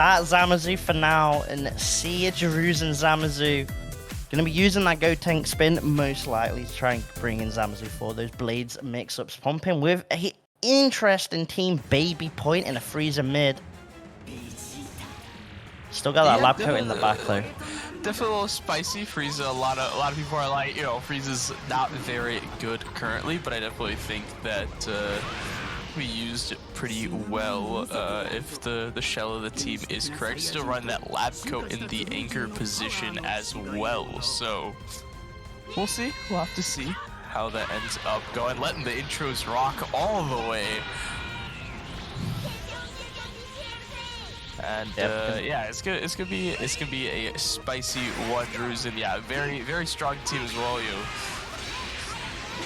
at Zamasu for now, and see a Jiruzen Zamasu. Gonna be using that GOTENKS spin most likely to try and bring in Zamasu for those blades mix-ups. Pumping with a interesting team baby point in a freezer mid. Still got that lab coat in the back though. Definitely a little spicy. Frieza, a lot of people are like, you know, Frieza's not very good currently, but I definitely think that we used it pretty well. If the shell of the team is correct, still run that lab coat in the anchor position as well. So we'll see. We'll have to see how that ends up going. Letting the intros rock all the way. And yeah, it's gonna be a spicy one, Jiruzen. Yeah, very strong team as well, you.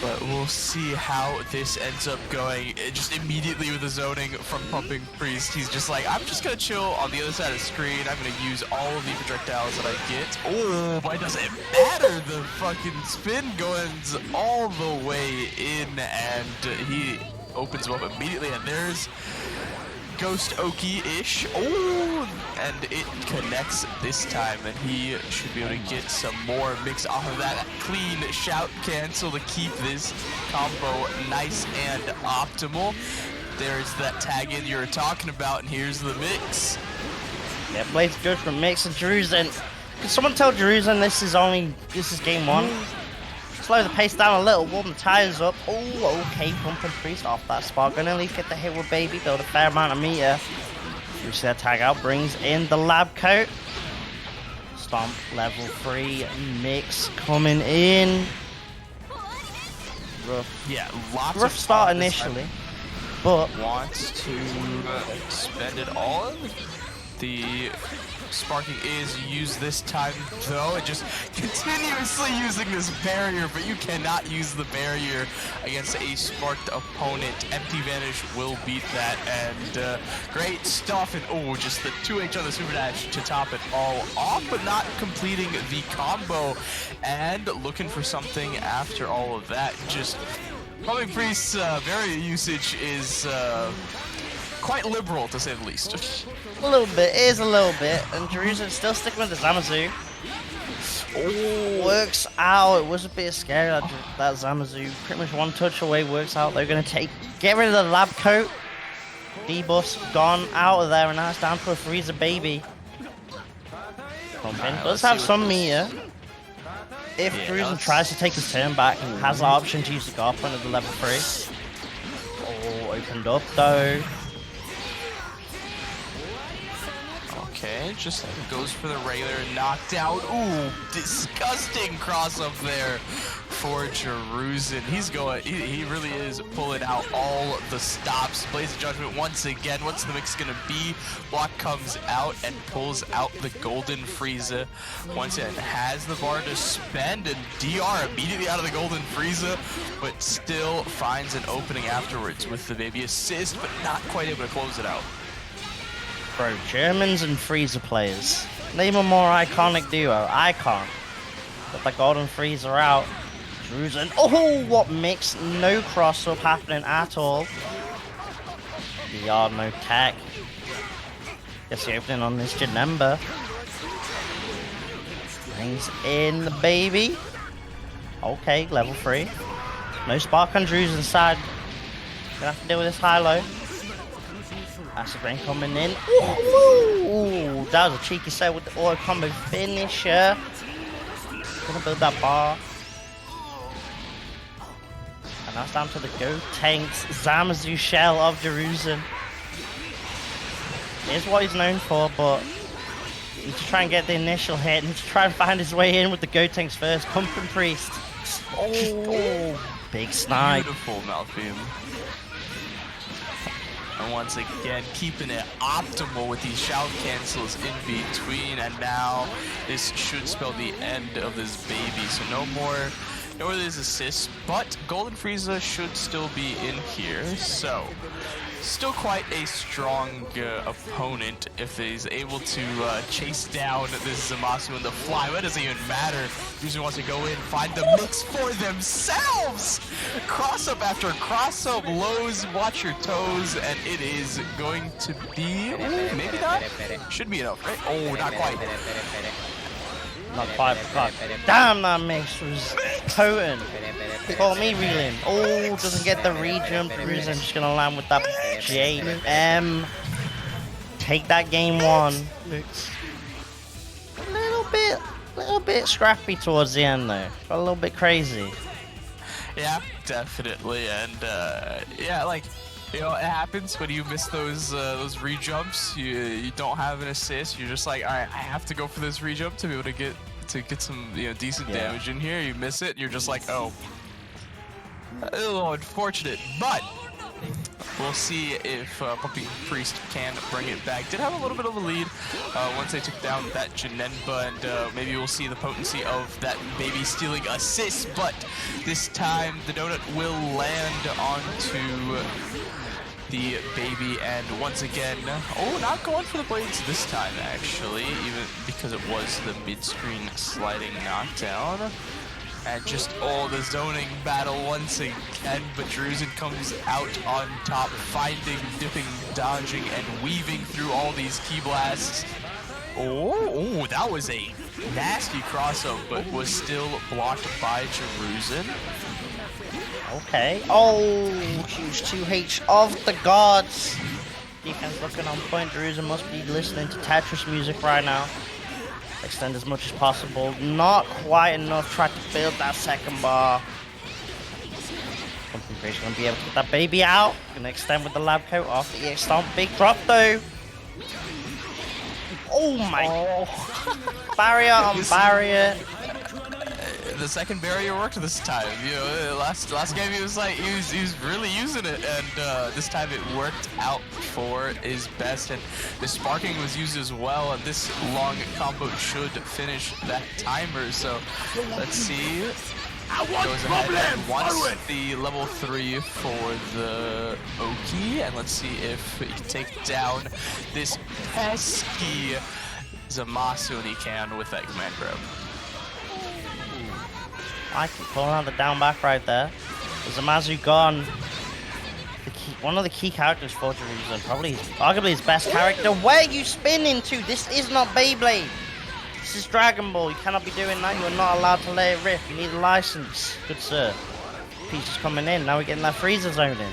But we'll see how this ends up going. Just immediately with the zoning from PumpingPriest, he's just like, I'm just gonna chill on the other side of the screen. I'm gonna use all of the projectiles that I get. Oh, why does it matter? The fucking spin goes all the way in, and he opens them up immediately, and there's Ghost Oki-ish. Oh, and it connects this time, and he should be able to get some more mix off of that clean shout cancel to keep this combo nice and optimal. There's that tag in you were talking about, and here's the mix. Yeah, Blade's good for mix and Jiruzen. Can someone tell Jiruzen this is game one? Slow the pace down a little, warm the tires up. Oh, okay, PumpingPriest off that spot. Gonna at least get the hit with baby, build a fair amount of meter. You see that tag out, brings in the lab coat. Stomp level 3, mix coming in. Rough. Yeah, lots rough of start initially, but wants to spend it all. The sparking is used this time though, and just continuously using this barrier, but you cannot use the barrier against a sparked opponent. Empty Vanish will beat that, and great stuff, and oh, just the 2H on the super dash to top it all off, but not completing the combo, and looking for something after all of that. Just PumpingPriest's barrier usage is quite liberal, to say the least. A little bit, it is a little bit, and Jiruzen still sticking with the Zamasu. Oh, works out. It was a bit scary that Zamasu. Pretty much one touch away, works out. They're going to get rid of the lab coat. Debuff's gone out of there, and now it's down to a freezer baby. Pumping does have some meter. If Jiruzen tries to take his turn back, has the option to use the guard point of the level 3. Oh, opened up though. Okay, just goes for the regular knockdown. Ooh, disgusting cross up there for Jiruzen. He's going, he really is pulling out all the stops. Blaze of Judgment once again. What's the mix gonna be? Block comes out and pulls out the Golden Frieza. Once again, has the bar to spend, and DR immediately out of the Golden Frieza, but still finds an opening afterwards with the baby assist, but not quite able to close it out. Bro, Germans and Freezer players. Name a more iconic duo. Icon. Got the Golden Freezer out. Jiruzen. Oh, what mix. No cross up happening at all. DR, no tech. Guess the opening on this Janemba. Brings in the baby. Okay, level 3. No spark on Jiruzen's side. Gonna have to deal with this high-low. Acid Rain coming in. Ooh, that was a cheeky set with the auto combo finisher. Gonna build that bar. And that's down to the GOTENKS Zamasu shell of Jiruzen. Here's what he's known for, but needs to try and get the initial hit. Needs to try and find his way in with the GOTENKS first. PumpingPriest. Oh, big snipe. Beautiful mouth beam. And once again, keeping it optimal with these shout cancels in between. And now this should spell the end of this baby. So no more of these assists, but Golden Frieza should still be in here. So Still quite a strong opponent if he's able to chase down this Zamasu in the fly. It doesn't even matter. Jiruzen wants to go in, find the mix for themselves. Cross up after cross up, lows, watch your toes, and it is going to be, ooh, maybe not. Should be enough, right? Oh, not quite. Not quite. Damn, that mix was potent. Caught me reeling. Oh, doesn't get the re-jump. Jiruzen just gonna land with that JM. Take that game one. A little bit scrappy towards the end though. Got a little bit crazy. Yeah, definitely, and yeah, like, you know, it happens when you miss those re-jumps. You don't have an assist. You're just like, all right, I have to go for this re-jump to be able to get some, you know, decent damage in here. You miss it, you're just like, oh, a little unfortunate, but we'll see if PumpingPriest can bring it back. Did have a little bit of a lead once they took down that Janenba, and maybe we'll see the potency of that baby stealing assist, but this time the donut will land onto the baby, and once again, oh, not going for the blades this time actually, even because it was the mid-screen sliding knockdown. And just, oh, the zoning battle once again, but Jiruzen comes out on top, finding, dipping, dodging, and weaving through all these key blasts. Oh, that was a nasty cross-up, but was still blocked by Jiruzen. Okay. Oh, huge 2H of the gods. Defense looking on point. Jiruzen must be listening to Tetris music right now. Extend as much as possible. Not quite enough. Try to build that second bar. PumpingPriest gonna be able to get that baby out. Gonna extend with the lab coat off the EX stomp. Big drop though. Oh my! Barrier on barrier. The second barrier worked this time. You know, last game he was like he was really using it, and this time it worked out for his best. And the sparking was used as well, and this long combo should finish that timer. So let's see. Goes ahead and wants the level 3 for the Oki, and let's see if he can take down this pesky Zamasu, and he can with that command grab. I can pull out the down back right there. Zamasu gone. One of the key characters for Jiruzen, probably arguably his best character. Where are you spinning to? This is not Beyblade. This is Dragon Ball. You cannot be doing that. You're not allowed to let it rip. You need a license. Good sir. Peach is coming in. Now we're getting that freezer zone in.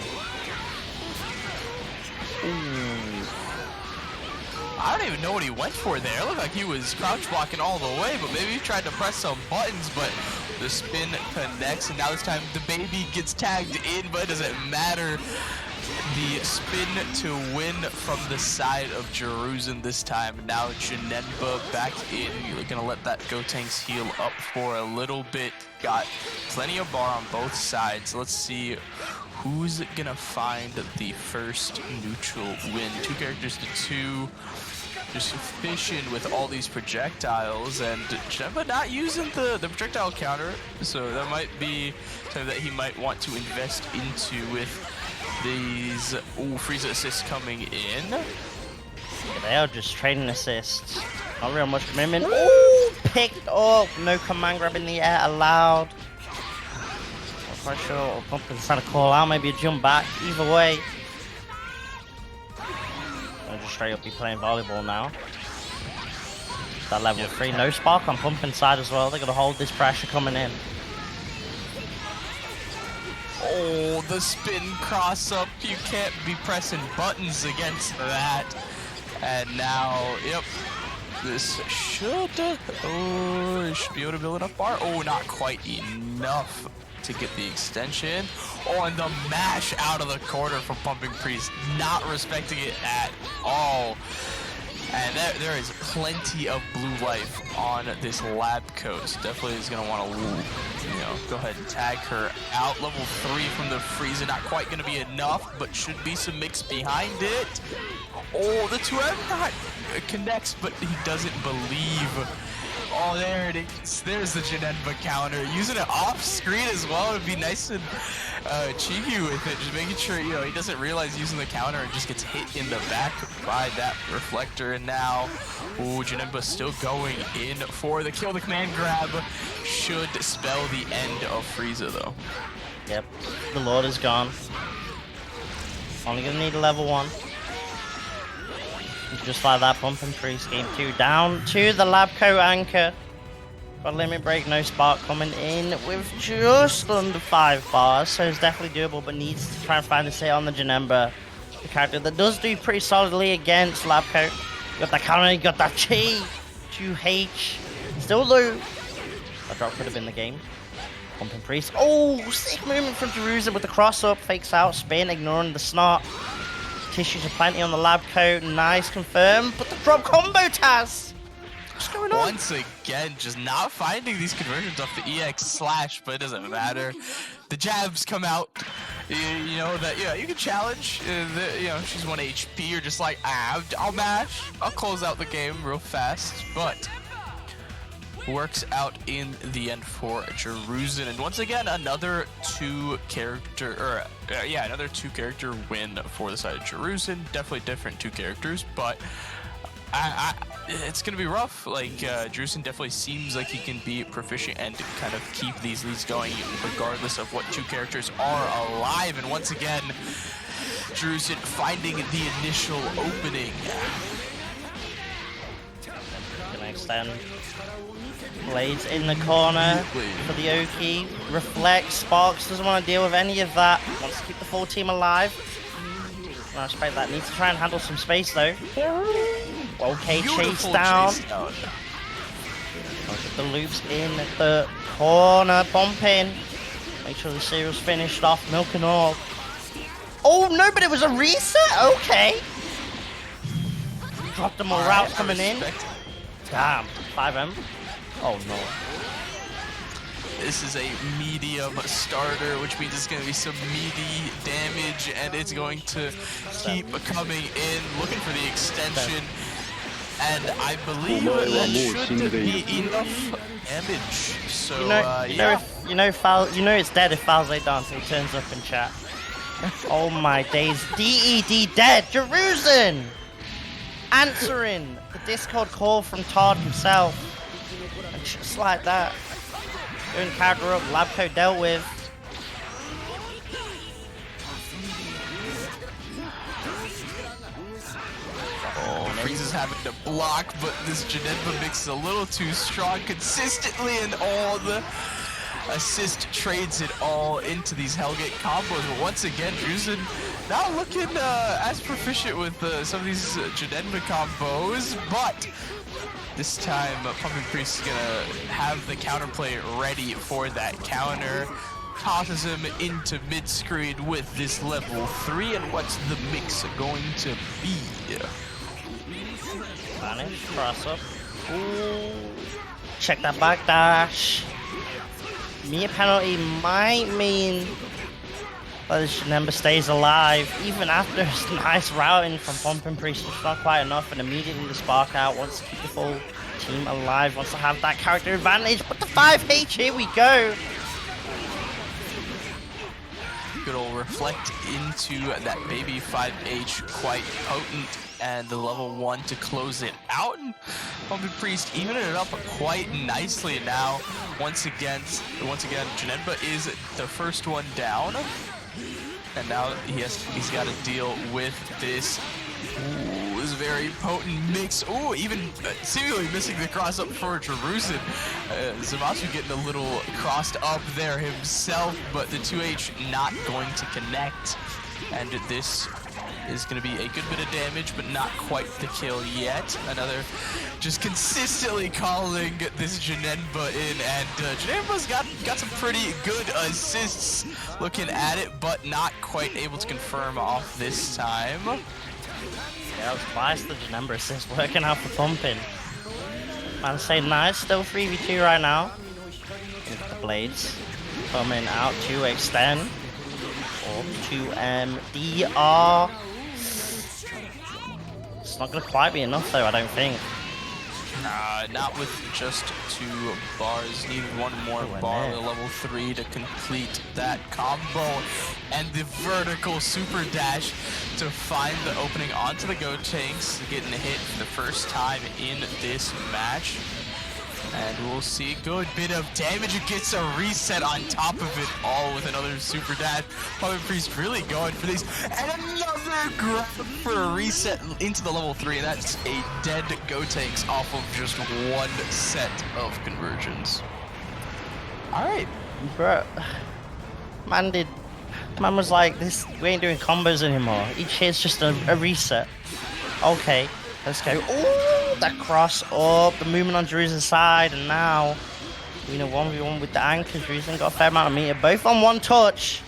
Ooh. I don't even know what he went for there. It looked like he was crouch blocking all the way, but maybe he tried to press some buttons, but the spin connects, and now this time the baby gets tagged in, but it doesn't matter. The spin to win from the side of Jiruzen this time. Now Janenba back in. You're gonna let that GOTENKS heal up for a little bit. Got plenty of bar on both sides. Let's see who's gonna find the first neutral win. 2 characters to 2. Just fishing with all these projectiles, and Janenba not using the projectile counter, so that might be something that he might want to invest into with these Frieza assists coming in. Yeah, they are just trading assists. Not real much commitment. Ooh, picked up. No command grab in the air allowed. Not quite sure what Pumpkin's trying to call out. Maybe a jump back. Either way. I'll just straight up be playing volleyball now. That level 3. No spark on Pumpkin's side as well. They're going to hold this pressure coming in. Oh, the spin cross up. You can't be pressing buttons against that. And now, yep, this should be able to build enough bar. Oh, not quite enough to get the extension. Oh, and the mash out of the corner from PumpingPriest, not respecting it at all. And there is plenty of blue life on this lab coat. So definitely is going to want to, you know, go ahead and tag her out. Level 3 from the Frieza, not quite going to be enough, but should be some mix behind it. Oh, the 2M not connects, but he doesn't believe. Oh, there it is. There's the Janemba counter. Using it off screen as well to be nice and cheeky with it. Just making sure, you know, he doesn't realize using the counter and just gets hit in the back by that reflector. And now, ooh, Janemba still going in for the kill. The command grab should spell the end of Frieza, though. Yep, the Lord is gone. Only gonna need a level 1. Just like that, PumpingPriest game 2 down to the lab coat anchor. Got limit break, no spark coming in with just under 5 bars, so it's definitely doable, but needs to try and find a hit on the Janemba, the character that does do pretty solidly against lab coat. Got that counter, you got that chi, 2H, still low. That drop could have been the game. PumpingPriest. Oh, sick movement from Jiruzen with the cross up, fakes out, spin, ignoring the snot. Tissues are plenty on the lab coat, nice confirm, but the drop combo Taz! What's going on? Once again, just not finding these conversions off the EX slash, but it doesn't matter. The jabs come out, you know, that, yeah, you can challenge, you know, she's 1 HP, you're just like, I'll mash, I'll close out the game real fast, but works out in the end for Jiruzen, and once again another another two character win for the side of Jiruzen. Definitely different 2 characters, but it's gonna be rough. Like Jiruzen definitely seems like he can be proficient and kind of keep these leads going regardless of what 2 characters are alive. And once again, Jiruzen finding the initial opening. Gonna extend. Blades in the corner for the Oki. Reflect, Sparks doesn't want to deal with any of that. Wants to keep the full team alive. I respect that. Needs to try and handle some space though. Okay, chase down. Look at the loops in the corner. Bumping. Make sure the cereal's finished off. Milk and all. Oh no, but it was a reset? Okay. Dropped them all routes coming in. Damn. 5M. Oh no. This is a medium starter, which means it's going to be some meaty damage, and it's going to keep coming in, looking for the extension. And I believe that should be enough damage. So, you know it's dead if Falze Dante turns up in chat. Oh my days. DED dead. Jiruzen answering the Discord call from Todd himself. And just like that. Doing counter up, Labco dealt with. Oh, Frieza's having to block, but this Janemba mix is a little too strong consistently, and all the assist trades it all into these Hellgate combos. But once again, Jiruzen not looking as proficient with some of these Janemba combos, but this time PumpingPriest is gonna have the counterplay ready for that counter. Tosses him into mid-screen with this level 3, and what's the mix going to be? Vanish, cross up. Ooh. Check that back dash. Mere penalty might mean that this Janemba stays alive, even after his nice routing from PumpingPriest. It's not quite enough, and immediately the spark out. Wants to keep the full team alive, wants to have that character advantage, but the 5H, here we go. Good old reflect into that baby 5H, quite potent, and the level 1 to close it out. And PumpingPriest evening it up quite nicely now. Once again, Janemba is the first one down, and now he's got to deal with this. Ooh, this very potent mix. Ooh, even seemingly missing the cross up for Jiruzen. Zamasu getting a little crossed up there himself, but the 2H not going to connect. And this is going to be a good bit of damage, but not quite the kill yet. Another just consistently calling this Janemba in, and Janemba's got some pretty good assists looking at it, but not quite able to confirm off this time. Yeah, it was twice the Janemba assist working out for Pumping. Man, say nice, still 3v2 right now. With the blades coming out to extend. Or to MDR. It's not gonna quite be enough though, I don't think. Not with just 2 bars. Need one more bar with a level 3 to complete that combo. And the vertical super dash to find the opening onto the GOTENKS, getting hit for the first time in this match. And we'll see good bit of damage. It gets a reset on top of it all with another super dash. PumpingPriest really going for these. And another grab for a reset into the level 3. And that's a dead GOTENKS off of just 1 set of conversions. Alright. Bro. Man was like, we ain't doing combos anymore. Each hit's just a reset. Okay. Let's go. Ooh, that cross up, the movement on Jiruzen's side, and now, 1v1 with the anchors. Jiruzen got a fair amount of meter, both on 1 touch.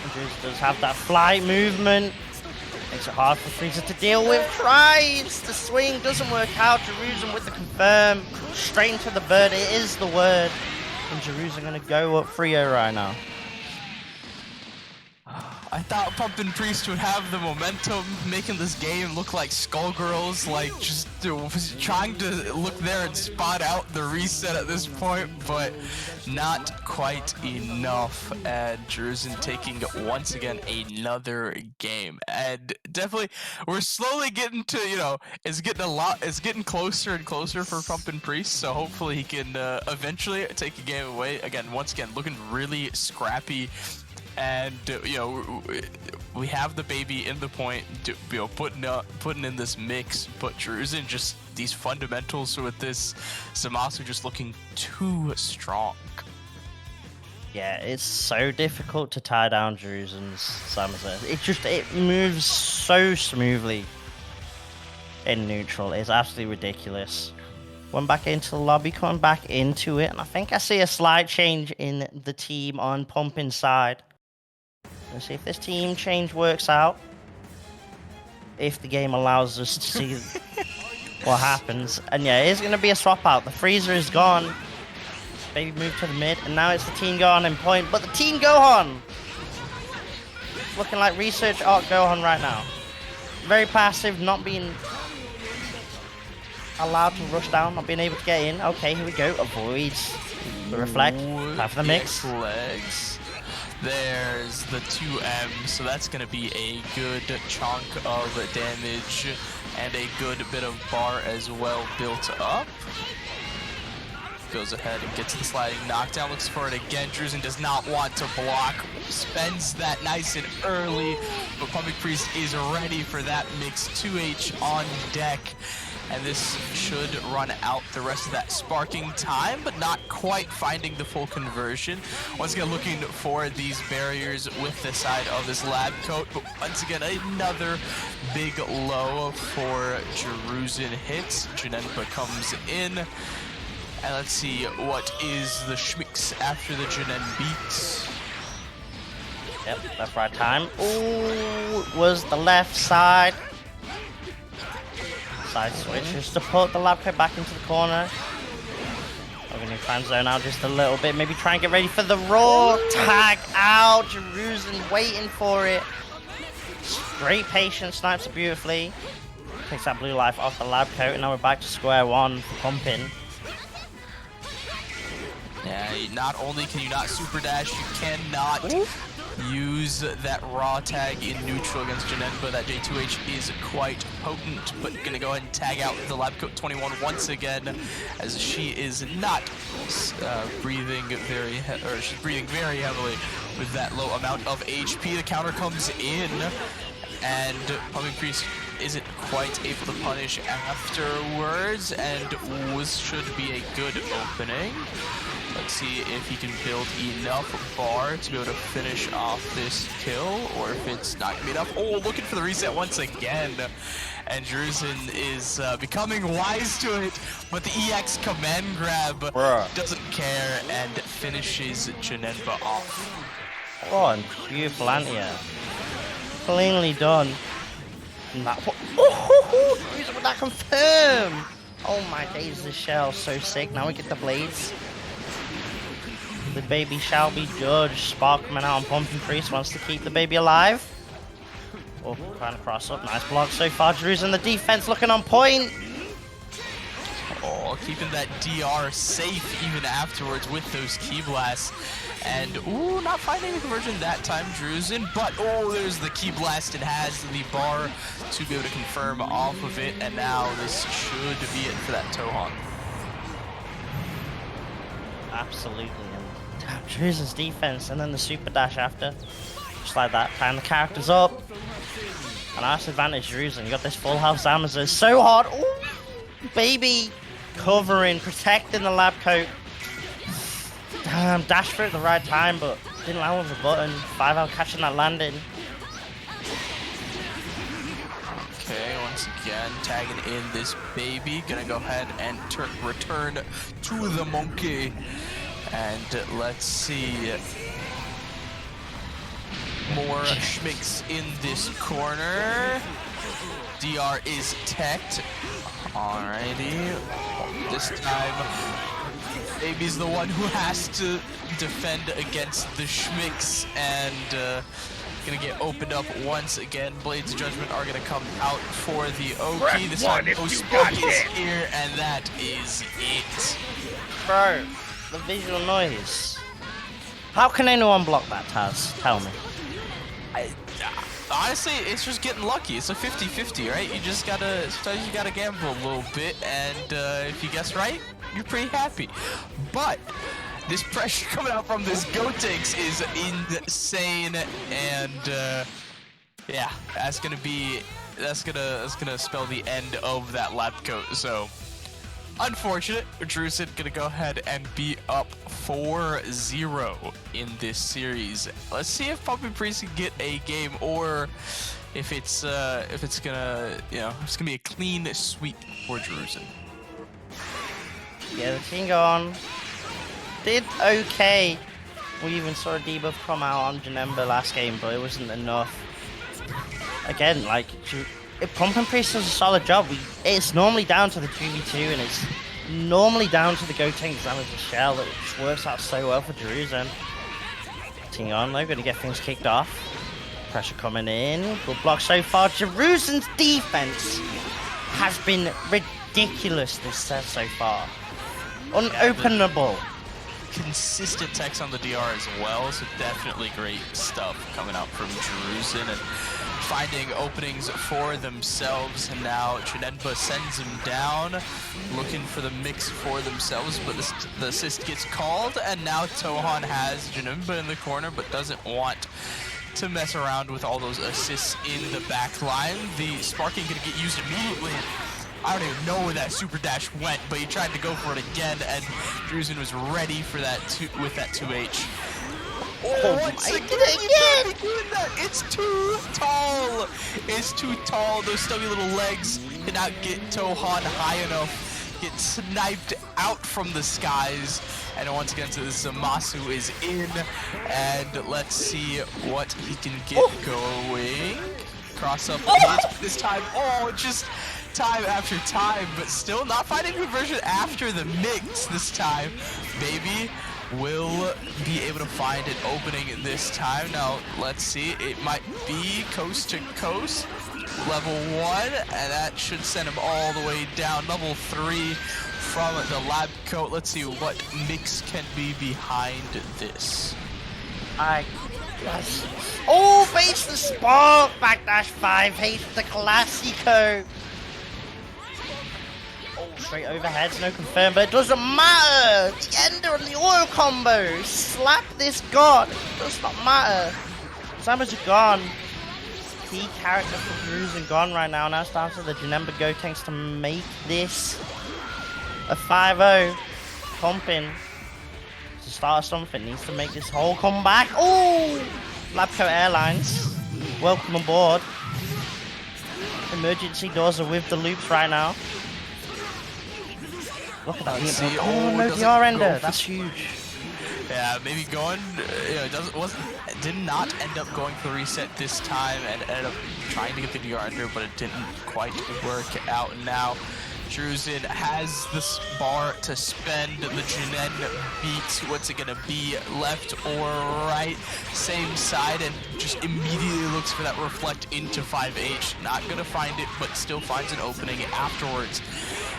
And Jiruzen does have that flight movement. Makes it hard for Frieza to deal with. Tries! The swing doesn't work out. Jiruzen with the confirm. Straight into the bird. It is the word. And Jiruzen going to go up 3-0 right now. I thought PumpingPriest would have the momentum, making this game look like Skullgirls, like just trying to look there and spot out the reset at this point, but not quite enough. And Jiruzen taking once again another game, and definitely we're slowly getting to, it's getting closer and closer for PumpingPriest. So hopefully he can eventually take a game away. Again, once again, looking really scrappy. And we have the baby in the point, putting in this mix, but Jiruzen just these fundamentals with this Zamasu just looking too strong. Yeah, it's so difficult to tie down Jiruzen's Zamasu. It moves so smoothly in neutral. It's absolutely ridiculous. Went back into the lobby, coming back into it, and I think I see a slight change in the team on Pumping side. Let's see if this team change works out. If the game allows us to see what happens. And yeah, it is going to be a swap out. The freezer is gone. Baby moved to the mid, and now it's the Teen Gohan in point. But the Teen Gohan! Looking like Research Arc Gohan right now. Very passive, not being allowed to rush down, not being able to get in. Okay, here we go. Avoids the reflect. Time for the mix. Legs. There's the 2M, so that's going to be a good chunk of damage and a good bit of bar as well built up. Goes ahead and gets the sliding knockdown, looks for it again. Jiruzen does not want to block, spends that nice and early, but PumpingPriest is ready for that mix. 2H on deck. And this should run out the rest of that sparking time, but not quite finding the full conversion. Once again, looking for these barriers with the side of this lab coat, but once again, another big low for Jiruzen hits. Janemba comes in, and let's see what is the schmicks after the Janen beats. Yep, left right time. Ooh, was the left side. Side switch just to put the lab coat back into the corner. We're going to try and zone out just a little bit. Maybe try and get ready for the raw tag out. Jiruzen waiting for it. Great patience, snipes it beautifully. Takes that blue life off the lab coat, and now we're back to square one for Pumping. Yeah, not only can you not super dash, you cannot use that raw tag in neutral against Janemba. That J2H is quite potent, but gonna go ahead and tag out the Lab Coat 21 once again, as she is not breathing very heavily with that low amount of HP. The counter comes in, and PumpingPriest isn't quite able to punish afterwards, and should be a good opening. Let's see if he can build enough bar to be able to finish off this kill, or if it's not gonna be enough. Oh, looking for the reset once again. And Jiruzen is becoming wise to it, but the EX command grab doesn't care and finishes Janemba off. Oh, and beautiful anti-air. Cleanly done. And that, Jiruzen with that confirm. Oh my days, this shell so sick. Now we get the blades. The baby shall be judged. Spark coming out on PumpingPriest, wants to keep the baby alive. Oh, trying to cross up. Nice block so far. Jiruzen, the defense looking on point. Oh, keeping that DR safe even afterwards with those key blasts. And, ooh, not finding the conversion that time, Jiruzen. But, oh, there's the key blast and has the bar to be able to confirm off of it. And now this should be it for that Tohan. Absolutely. And damn, Jiruzen's defense, and then the super dash after. Just like that. Time the characters up. A nice advantage, Jiruzen. You got this full health Zamasu. So hard. Ooh, baby. Covering, protecting the lab coat. Damn, dashed for it at the right time, but didn't land with the button. 5-out catching that landing. Okay, once again, tagging in this baby. Gonna go ahead and return to the monkey. And let's see. More schmicks in this corner. DR is teched. Alrighty. This time, Baby's the one who has to defend against the schmicks, and gonna get opened up once again. Blades of Judgment are gonna come out for the Oki. This time, Spook is here, and that is it. Bro, the visual noise. How can anyone block that, Taz? Tell me. Honestly, it's just getting lucky. It's a 50-50, right? You just gotta, sometimes you gotta gamble a little bit, and if you guess right, you're pretty happy. But this pressure coming out from this GOTENKS is insane, and yeah, that's gonna spell the end of that lab coat. So unfortunate. Jiruzen gonna go ahead and be up 4-0 in this series. Let's see if PumpingPriest can get a game, or if it's gonna, you know, it's gonna be a clean sweep for Jiruzen. Yeah, the King on did okay. We even saw a debuff come out on Janemba last game, but it wasn't enough. Again, like, if PumpingPriest does a solid job, it's normally down to the 2v2, and it's normally down to the GOTENKS damage of shell that just works out so well for Jiruzen. King on though, gonna get things kicked off. Pressure coming in. Good block so far. Jiruzen's defense has been ridiculous this set so far. Unopenable. Consistent text on the DR as well, so definitely great stuff coming out from Jiruzen, and finding openings for themselves. And now Janemba sends him down, looking for the mix for themselves, but the assist gets called, and now Tohan has Janemba in the corner, but doesn't want to mess around with all those assists in the back line. The sparking gonna get used immediately. I don't even know where that super dash went, but he tried to go for it again, and Jiruzen was ready for that with that 2H. Oh, once again! It's too tall! It's too tall. Those stubby little legs cannot get Tohan high enough. Get sniped out from the skies. And once again, so this Zamasu is in. And let's see what he can get going. Cross up hits this time. Oh, just time after time, but still not finding conversion after the mix this time. Baby will be able to find an opening this time. Now, let's see. It might be coast to coast. Level 1, and that should send him all the way down. Level 3 from the lab coat. Let's see what mix can be behind this. Yes. Oh, face the spark! Backdash 5, hates the Classico. Oh, straight overheads, no confirm, but it doesn't matter! The ender and the oil combo! Slap this god! It does not matter. Zamasu gone. Key character for Jiruzen gone right now. Now it's down to the Janemba GOTENKS to make this a 5-0. Pumping. To start something, needs to make this whole comeback. Oh! Labco Airlines, welcome aboard. Emergency doors are with the loops right now. Look at that. Oh, no DR ender. That's huge. Yeah, maybe going, you know, did not end up going for the reset this time, and ended up trying to get the DR ender, but it didn't quite work out. Now Jiruzen has this bar to spend. The Jinen beats. What's it gonna be? Left or right? Same side, and just immediately looks for that reflect into 5H. Not gonna find it, but still finds an opening afterwards.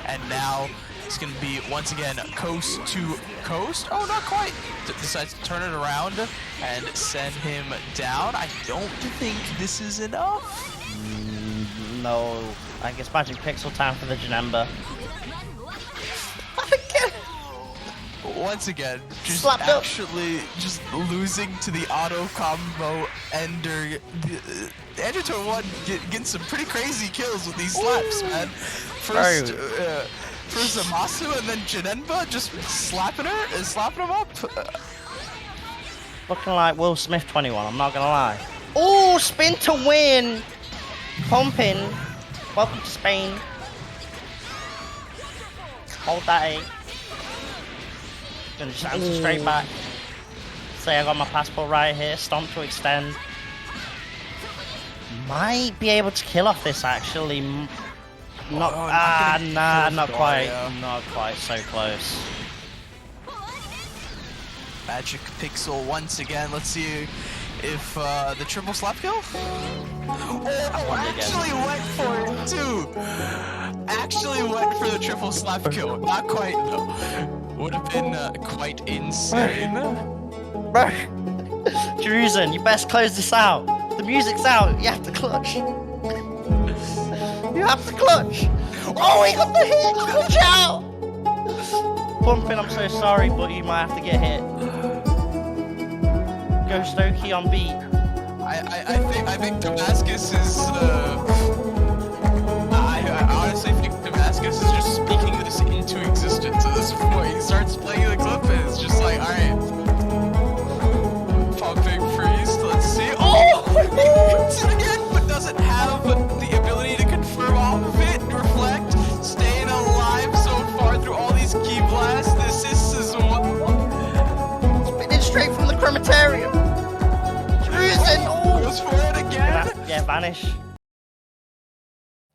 And now It's going to be, once again, coast to coast. Oh, not quite. Decides to turn it around and send him down. I don't think this is enough. No, I guess Magic Pixel time for the Janemba. Once again, just Slapped up. just losing to the auto combo ender. Editor 1 getting some pretty crazy kills with these slaps, man. First Zamasu and then Janemba just slapping him up. Looking like Will Smith 21, I'm not gonna lie. Oh, spin to win! Pumping. Welcome to Spain. Hold that A. Gonna just answer straight back. Say I got my passport right here. Stomp to extend. Might be able to kill off this actually. Not not quite. Not quite. So close. Magic Pixel once again. Let's see if the triple slap kill. Actually went for it too. Actually went for the triple slap kill. Not quite though. Would have been quite insane. Jiruzen, you best close this out. The music's out. You have to clutch. You have to clutch. Oh, he got the hit. Clutch out. Pumping, I'm so sorry, but you might have to get hit. Go Stokey on beat. I think Damascus is. I honestly think Damascus is just speaking this into existence at this point. He starts playing the clip and it's just like, alright. PumpingPriest, let's see. Oh! He hits it again, but doesn't have the ability to confirm off of it and reflect. Staying alive so far through all these key blasts. The assists as well. Spinning straight from the Commentators. Jiruzen! Oh! Goes for it again. Yeah, vanish.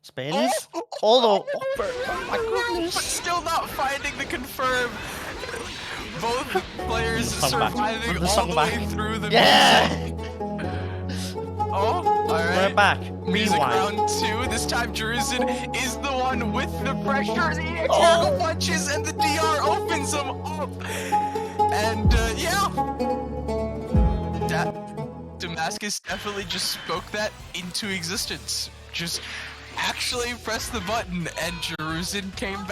Spins. All the. Oh my goodness. But still not finding the confirm. Both players surviving all the way through the music. Oh, alright. We're back. Music Rewind. round 2. This time Jiruzen is the one with the pressure. The Turtle punches and the DR opens him up. And yeah. Damascus definitely just spoke that into existence. Just actually pressed the button and Jiruzen came back.